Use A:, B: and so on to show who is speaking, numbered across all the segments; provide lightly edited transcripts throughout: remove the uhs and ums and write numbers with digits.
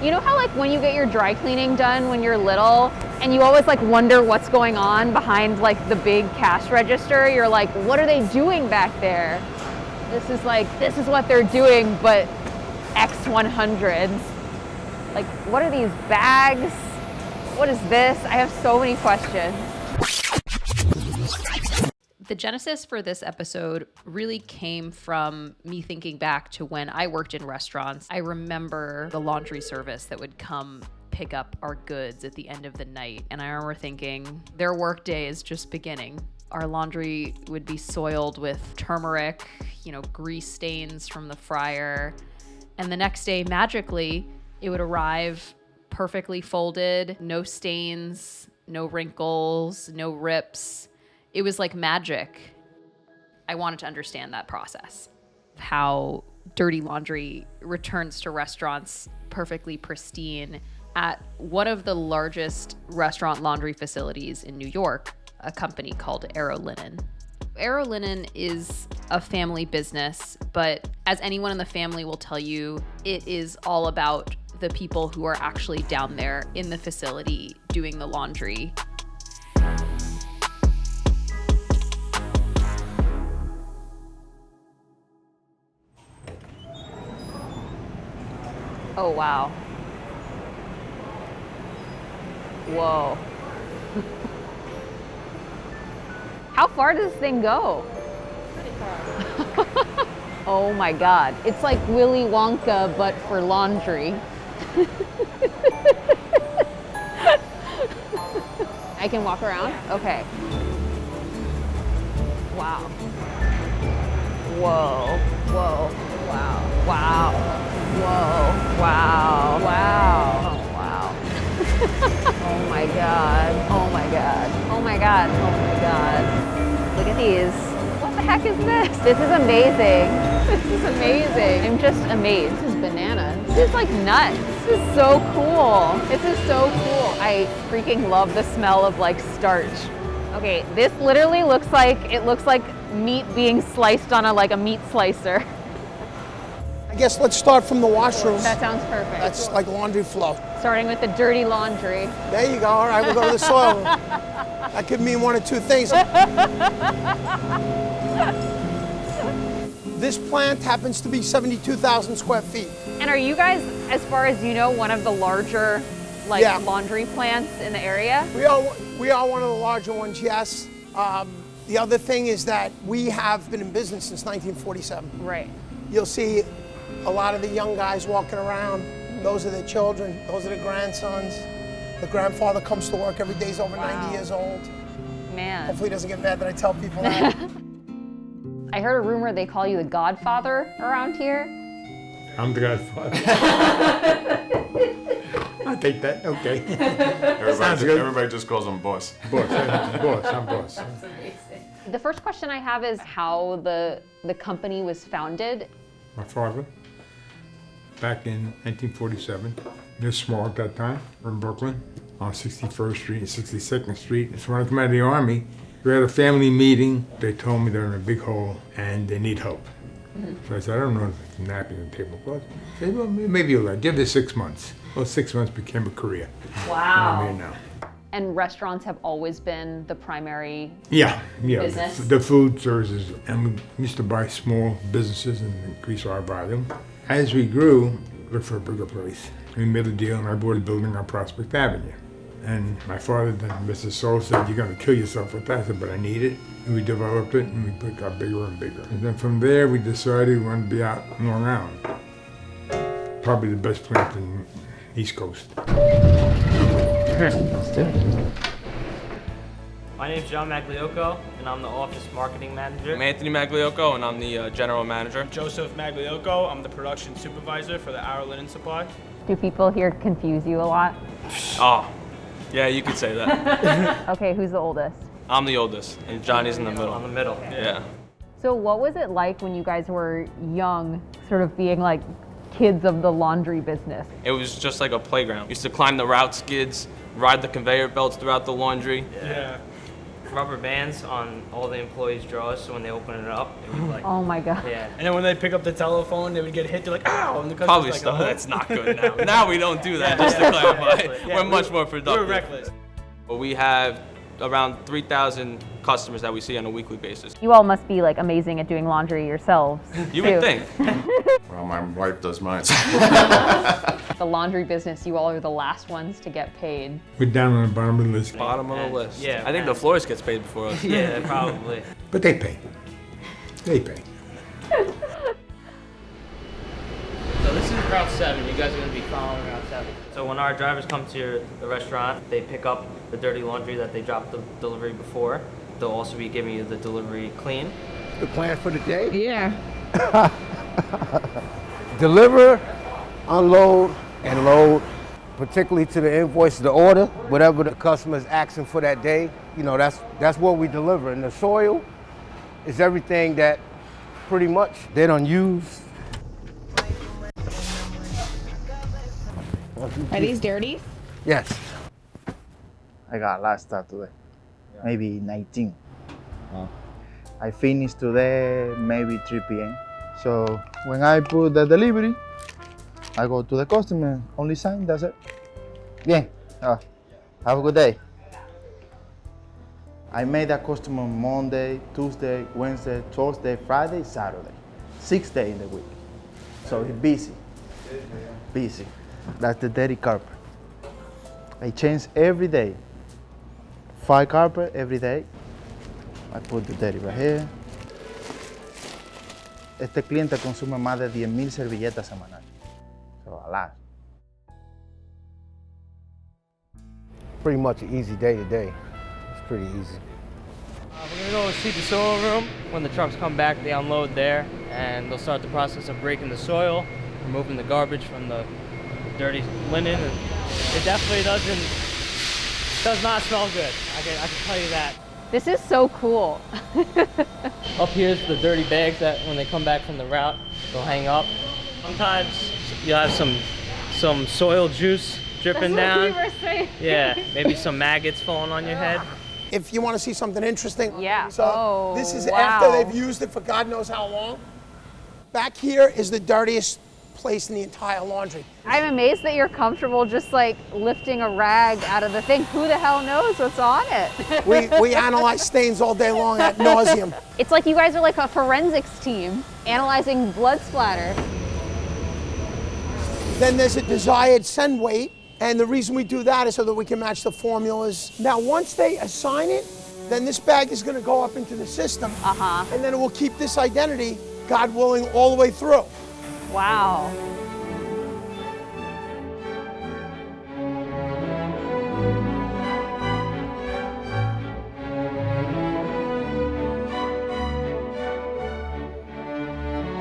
A: You know how like when you get your dry cleaning done when you're little and you always like wonder what's going on behind like the big cash register? You're like, what are they doing back there? This is what they're doing, but X100. Like, what are these bags? What is this? I have so many questions. The genesis for this episode really came from me thinking back to when I worked in restaurants. I remember the laundry service that would come pick up our goods at the end of the night. And I remember thinking, their workday is just beginning. Our laundry would be soiled with turmeric, grease stains from the fryer. And the next day, magically, it would arrive perfectly folded, no stains, no wrinkles, no rips. It was like magic. I wanted to understand that process. How dirty laundry returns to restaurants perfectly pristine at one of the largest restaurant laundry facilities in New York, a company called Arrow Linen. Arrow Linen is a family business, but as anyone in the family will tell you, it is all about the people who are actually down there in the facility doing the laundry. Oh, wow. Whoa. How far does this thing go? Pretty far. Oh my God. It's like Willy Wonka, but for laundry. I can walk around? Yeah. Okay. Wow. Whoa. Whoa. Wow. Wow. Whoa. Wow. Wow. Oh, wow. Oh my God. Oh my God. Oh my God. Oh my God. Look at these. What the heck is this? This is amazing. This is amazing. I'm just amazed. This is bananas. This is like nuts. This is so cool. This is so cool. I freaking love the smell of like starch. Okay, this literally looks like meat being sliced on a meat slicer.
B: I guess let's start from the washrooms.
A: That sounds perfect.
B: That's like laundry flow.
A: Starting with the dirty laundry.
B: There you go. All right, we'll go to the soil. That could mean one of two things. This plant happens to be 72,000 square feet.
A: And are you guys, as far as you know, one of the larger laundry plants in the area?
B: We are one of the larger ones, yes. The other thing is that we have been in business since 1947.
A: Right.
B: You'll see a lot of the young guys walking around. Those are their children. Those are their grandsons. The grandfather comes to work every day. He's over 90 years old.
A: Man.
B: Hopefully he doesn't get mad that I tell people that.
A: I heard a rumor they call you the Godfather around here.
C: I'm the Godfather. I'll take that. Okay.
D: Everybody just calls him boss.
C: Boss. I'm boss.
A: That's amazing. The first question I have is how the company was founded.
C: My father, back in 1947, it was small at that time, in Brooklyn, on 61st Street and 62nd Street. So when I came out of the Army, we had a family meeting. They told me they're in a big hole and they need help. Mm-hmm. So I said, I don't know if it's napkin and tablecloth. They said, well, maybe you'll give this 6 months. Well, 6 months became a career.
A: Wow.
C: And I'm here now.
A: And restaurants have always been the primary
C: business? The food services. And we used to buy small businesses and increase our volume. As we grew, we looked for a bigger place. We made a deal and I bought a building on Prospect Avenue. And my father, then Mr. Soul, said, you're going to kill yourself with that. I said, but I need it. And we developed it and we got bigger and bigger. And then from there, we decided we wanted to be out in Long Island. Probably the best plant in the East Coast.
E: Let's do it.
F: My name's John Magliocco, and I'm the office marketing manager.
G: I'm Anthony Magliocco, and I'm the general manager.
H: Joseph Magliocco, I'm the production supervisor for the Arrow Linen Supply.
A: Do people here confuse you a lot?
G: Oh, yeah, you could say that.
A: Okay, who's the oldest?
G: I'm the oldest, and Johnny's in the middle.
F: I'm the middle.
G: Yeah.
A: So what was it like when you guys were young, sort of being like kids of the laundry business?
G: It was just like a playground. Used to climb the route skids, ride the conveyor belts throughout the laundry.
H: Yeah.
F: rubber bands on all the employees' drawers, so when they open it up, it was like,
A: Oh my God.
F: yeah.
H: And then when they pick up the telephone, they would get hit. They're like, ow! And the customer's
G: Probably
H: like,
G: stuff
H: "Oh."
G: that's not good now. Now we don't do that,
H: Yeah,
G: just to
H: yeah,
G: clarify.
H: exactly. Yeah,
G: We're much more productive.
H: We're reckless.
G: But we have around 3,000 customers that we see on a weekly basis.
E: You all must be like amazing at doing laundry yourselves.
G: You
E: too.
G: would think.
D: Well, my wife does mine.
A: The laundry business, you all are the last ones to get paid.
C: We're down on the bottom of the list,
G: Bottom of the list.
F: Yeah,
G: I think the florist gets paid before us.
F: Yeah, probably.
C: but they pay. They pay.
F: So this is Route 7. You guys are going to be following Route 7. So when our drivers come to the restaurant, they pick up the dirty laundry that they dropped the delivery before. They'll also be giving you the delivery clean.
B: The plan for the day?
I: Yeah.
B: Deliver, unload, and load, particularly to the invoice, the order, whatever the customer is asking for that day. You know, that's what we deliver. And the soil is everything that pretty much they don't use.
I: Are these dirty?
B: Yes.
J: I got last start today, maybe 19. I finished today maybe 3 p.m. So when I put the delivery, I go to the customer, only sign, that's it. Bien, have a good day. I made that customer Monday, Tuesday, Wednesday, Thursday, Friday, Saturday. 6 days in the week. So he's busy, busy. That's the dirty carpet. I change every day. 5 carpet every day. I put the dirty right here. Este cliente consume más de 10,000 servilletas semanales. So a lot.
B: Pretty much an easy day today. It's pretty easy.
F: We're going to go see the soil room. When the trucks come back, they unload there, and they'll start the process of breaking the soil, removing the garbage from the dirty linen. And it definitely does not smell good. I can tell you that.
A: This is so cool.
F: Up here's the dirty bags that when they come back from the route, they'll hang up. Sometimes you'll have some soil juice dripping down. Yeah, maybe some maggots falling on your head.
B: If you want to see something interesting,
A: Yeah.
B: so
A: Oh,
B: this is
A: wow.
B: after they've used it for God knows how long. Back here is the dirtiest place in the entire laundry.
E: I'm amazed that you're comfortable just like lifting a rag out of the thing. Who the hell knows what's on it?
B: We analyze stains all day long ad nauseum.
E: It's like you guys are like a forensics team analyzing blood splatter.
B: Then there's a desired send weight, and the reason we do that is so that we can match the formulas. Now, once they assign it, then this bag is going to go up into the system, and then it will keep this identity, God willing, all the way through.
E: Wow.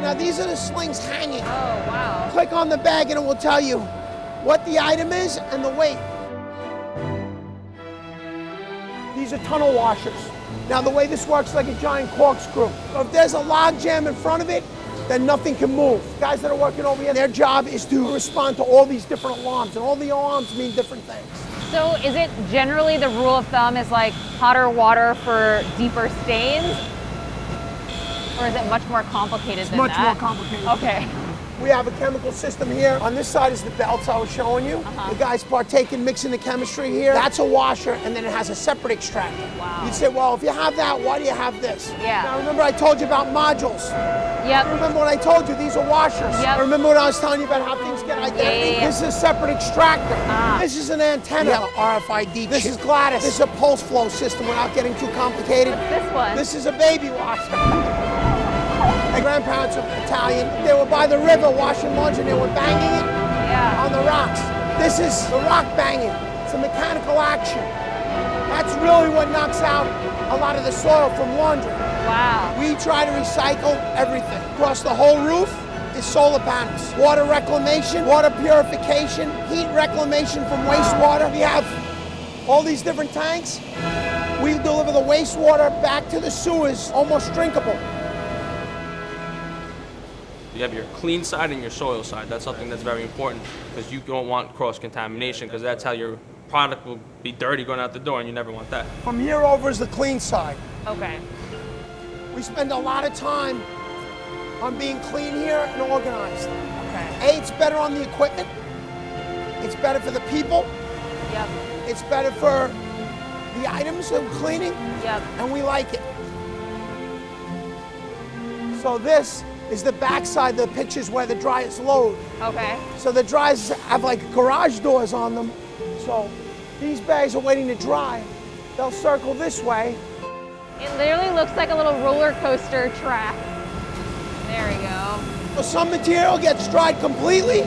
B: Now, these are the slings hanging.
E: Oh, wow.
B: Click on the bag and it will tell you what the item is and the weight. These are tunnel washers. Now, the way this works is like a giant corkscrew. So if there's a log jam in front of it, then nothing can move. Guys that are working over here, their job is to respond to all these different alarms, and all the alarms mean different things.
E: So is it generally the rule of thumb is like hotter water for deeper stains? Or is it much more complicated than
B: Much more
E: that?
B: complicated.
E: Okay.
B: We have a chemical system here. On this side is the belts I was showing you. The guys partake in mixing the chemistry here. That's a washer, and then it has a separate extractor.
E: Wow.
B: You'd say, well, if you have that, why do you have this?
E: Yeah.
B: Now, remember I told you about modules.
E: Yep.
B: Remember when I told you these are washers?
E: Yep.
B: Remember when I was telling you about how things get identity?
E: Yeah.
B: This is a separate extractor. This is an antenna. We have an RFID. This is Gladys. This is a pulse flow system without getting too complicated.
E: What's this one?
B: This is a baby washer. My grandparents were Italian. They were by the river washing laundry and they were banging it on the rocks. This is the rock banging. It's a mechanical action. That's really what knocks out a lot of the soil from laundry.
E: Wow.
B: We try to recycle everything. Across the whole roof is solar panels. Water reclamation, water purification, heat reclamation from wastewater. We have all these different tanks. We deliver the wastewater back to the sewers, almost drinkable.
G: You have your clean side and your soil side. That's something that's very important because you don't want cross-contamination because that's how your product will be dirty going out the door, and you never want that.
B: From here over is the clean side.
E: Okay.
B: We spend a lot of time on being clean here and organized.
E: Okay.
B: It's better on the equipment. It's better for the people.
E: Yep.
B: It's better for the items that we're cleaning.
E: Yep.
B: And we like it. So this is the backside of the pictures where the dryers load.
E: Okay.
B: So the dryers have like garage doors on them. So these bags are waiting to dry. They'll circle this way.
E: It literally looks like a little roller coaster track. There we go.
B: So some material gets dried completely.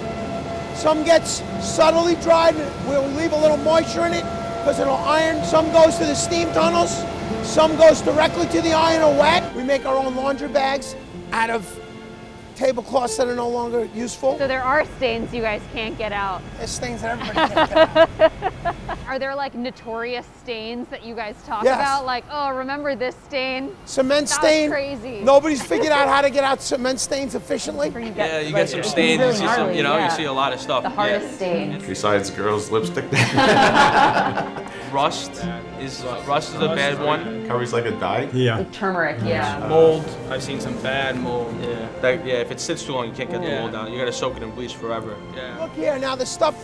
B: Some gets subtly dried where we leave a little moisture in it because it'll iron. Some goes to the steam tunnels. Some goes directly to the iron or wet. We make our own laundry bags out of tablecloths that are no longer useful.
E: So there are stains you guys can't get out.
B: There's stains that everybody can get out.
E: Are there like notorious stains that you guys talk
B: Yes.
E: about? Like, oh, remember this stain?
B: Cement
E: That was
B: stain.
E: crazy.
B: Nobody's figured out how to get out cement stains efficiently.
G: Yeah, you get some stains. You see some, you know, you see a lot of stuff.
A: The hardest stains.
D: Besides girls' lipstick,
G: Rust is a bad one.
D: covers like a dye.
C: Yeah.
A: Turmeric, yeah.
H: Mold. I've seen some bad mold.
G: Yeah, if it sits too long, you can't get the mold out. You gotta soak it in bleach forever. Yeah.
B: Look here, now the stuff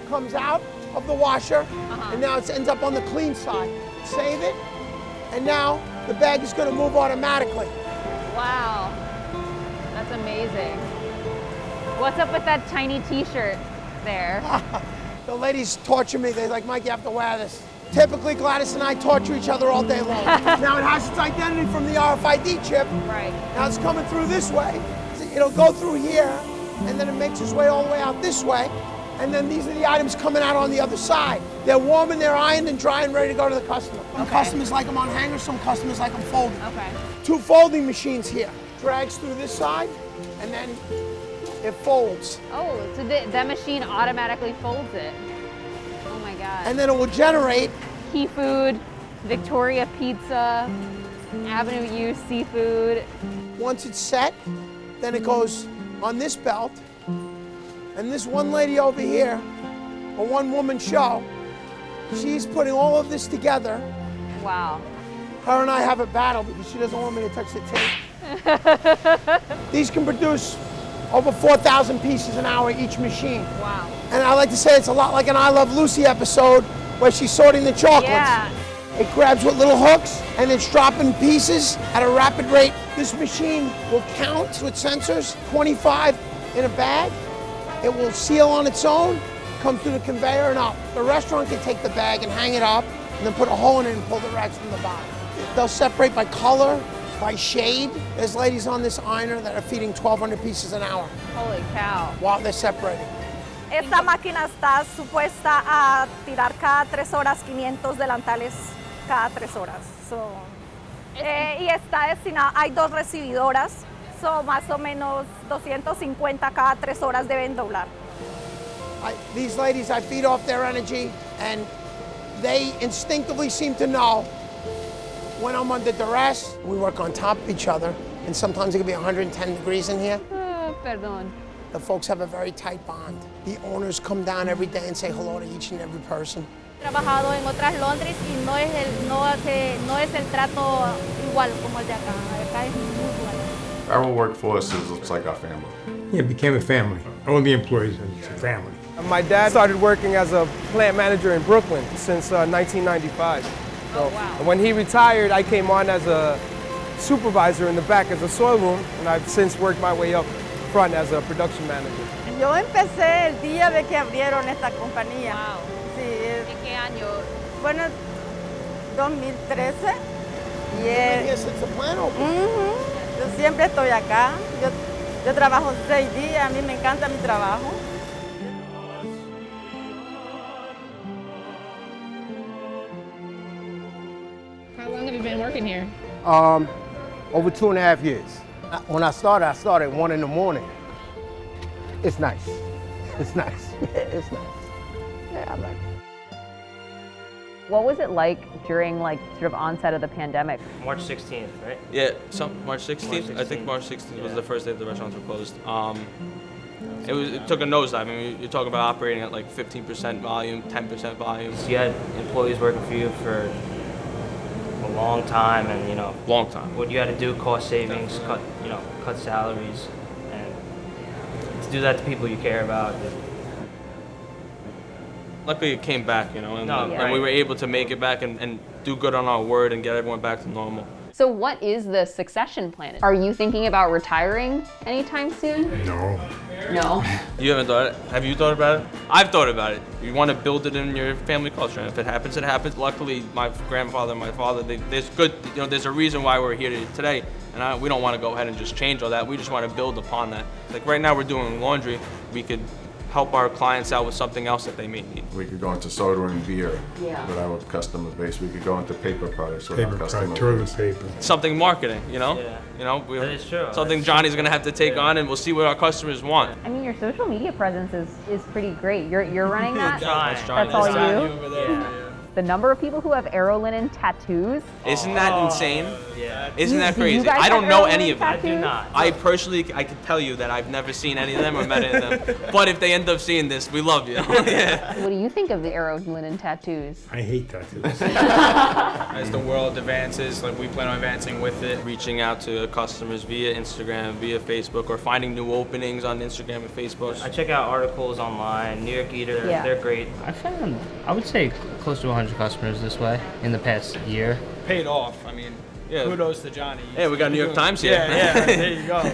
B: comes out of the washer, and now it ends up on the clean side. Save it, and now the bag is gonna move automatically.
E: Wow. That's amazing. What's up with that tiny t-shirt there?
B: The ladies torture me. They're like, Mike, you have to wear this. Typically, Gladys and I torture each other all day long. Now it has its identity from the RFID chip.
E: Right.
B: Now it's coming through this way. It'll go through here, and then it makes its way all the way out this way. And then these are the items coming out on the other side. They're warm and they're ironed and dry and ready to go to the customer. Some customers like them on hangers, some customers like them folded.
E: Okay.
B: 2 folding machines here. Drags through this side, and then it folds.
E: Oh, so that machine automatically folds it. Oh my God.
B: And then it will generate.
E: Key Food, Victoria Pizza, Avenue U Seafood.
B: Once it's set, then it goes on this belt. And this one lady over here, a one-woman show, she's putting all of this together.
E: Wow.
B: Her and I have a battle because she doesn't want me to touch the tape. These can produce over 4,000 pieces an hour each machine.
E: Wow.
B: And I like to say it's a lot like an I Love Lucy episode where she's sorting the chocolates.
E: Yeah.
B: It grabs with little hooks and it's dropping pieces at a rapid rate. This machine will count with sensors, 25 in a bag. It will seal on its own, come through the conveyor and up. The restaurant can take the bag and hang it up and then put a hole in it and pull the rags from the bottom. They'll separate by color, by shade. There's ladies on this ironer that are feeding 1,200 pieces an hour
E: Holy cow.
B: while they're separating.
I: Esta máquina está supuesta a tirar cada 3 horas 500 delantales cada 3 horas. Y está destinada, hay 2 recibidoras, más o menos 250 cada 3 horas deben doblar.
B: These ladies, I feed off their energy and they instinctively seem to know when I'm under duress. We work on top of each other and sometimes it can be 110 degrees in here.
E: Perdón.
B: The folks have a very tight bond. The owners come down every day and say hello to each and every person.
I: He trabajado en otras laundries y no es el trato igual como el de acá. Acá es muy bueno.
D: Our workforce looks like our family.
C: Yeah, it became a family. All the employees, it's a family.
K: My dad started working as a plant manager in Brooklyn since 1995. So when he retired, I came on as a supervisor in the back as a soil room, and I've since worked my way up front as a production manager.
I: Yo empecé el día de que abrieron esta compañía.
E: Wow.
I: Sí,
E: ¿En qué año?
I: bueno, 2013.
B: Yes, it's a plant opening.
I: Yo siempre estoy acá. Yo trabajo 6 días. A mí me encanta mi trabajo.
E: How long have you been working here?
J: Over 2.5 years. When I started at 1 in the morning. It's nice. It's nice. It's nice. Yeah, I like it.
E: What was it like during like sort of onset of the pandemic?
F: March 16th, right?
G: Yeah, March 16th. I think
F: March
G: March 16th was the first day the restaurants were closed. It took a nosedive. I mean, you're talking about operating at like 15% volume, 10% volume.
F: You had employees working for you for a long time, and
G: long time.
F: What you had to do, cost savings, cut salaries, and to do that to people you care about.
G: Luckily, it came back, and
F: Right.
G: we were able to make it back and do good on our word and get everyone back to normal.
E: So what is the succession plan? Are you thinking about retiring anytime soon?
C: No.
E: No.
G: You haven't thought it? Have you thought about it? I've thought about it. You want to build it in your family culture, and if it happens, it happens. Luckily, my grandfather and my father, there's a reason why we're here today, and we don't want to go ahead and just change all that. We just want to build upon that. Like right now, we're doing laundry. We could help our clients out with something else that they may need.
D: We could go into soda and beer
E: Yeah.
D: with our customer base. We could go into paper products with
C: Paper
D: our customer
C: toilet
D: base.
C: paper.
G: Something marketing,
F: Yeah. That is true.
G: Something Johnny's gonna have to take on, and we'll see what our customers want.
E: I mean, your social media presence is pretty great. You're running that?
F: That's
G: Johnny.
E: That's all
H: Johnny
E: you?
H: over there.
F: Yeah.
E: The number of people who have arrow linen tattoos.
G: Isn't that insane?
F: Yeah.
G: Isn't that
E: Do you
G: crazy?
E: guys
G: I don't
E: have
G: know
E: arrow
G: any of
E: linen
G: them.
F: I do not.
G: I personally, I can tell you that I've never seen any of them or met any of them. But if they end up seeing this, we love you. Yeah.
E: What do you think of the arrow linen tattoos?
C: I hate tattoos.
H: As the world advances, like we plan on advancing with it.
G: Reaching out to customers via Instagram, via Facebook, or finding new openings on Instagram and Facebook.
F: I check out articles online. New York Eater,
E: Yeah.
F: they're great. I found, I would say, close to 100 customers this way in the past year.
H: Paid off. I mean,
G: Yeah.
H: kudos to Johnny.
G: Hey, we got New York Times here.
H: Yeah, there you go.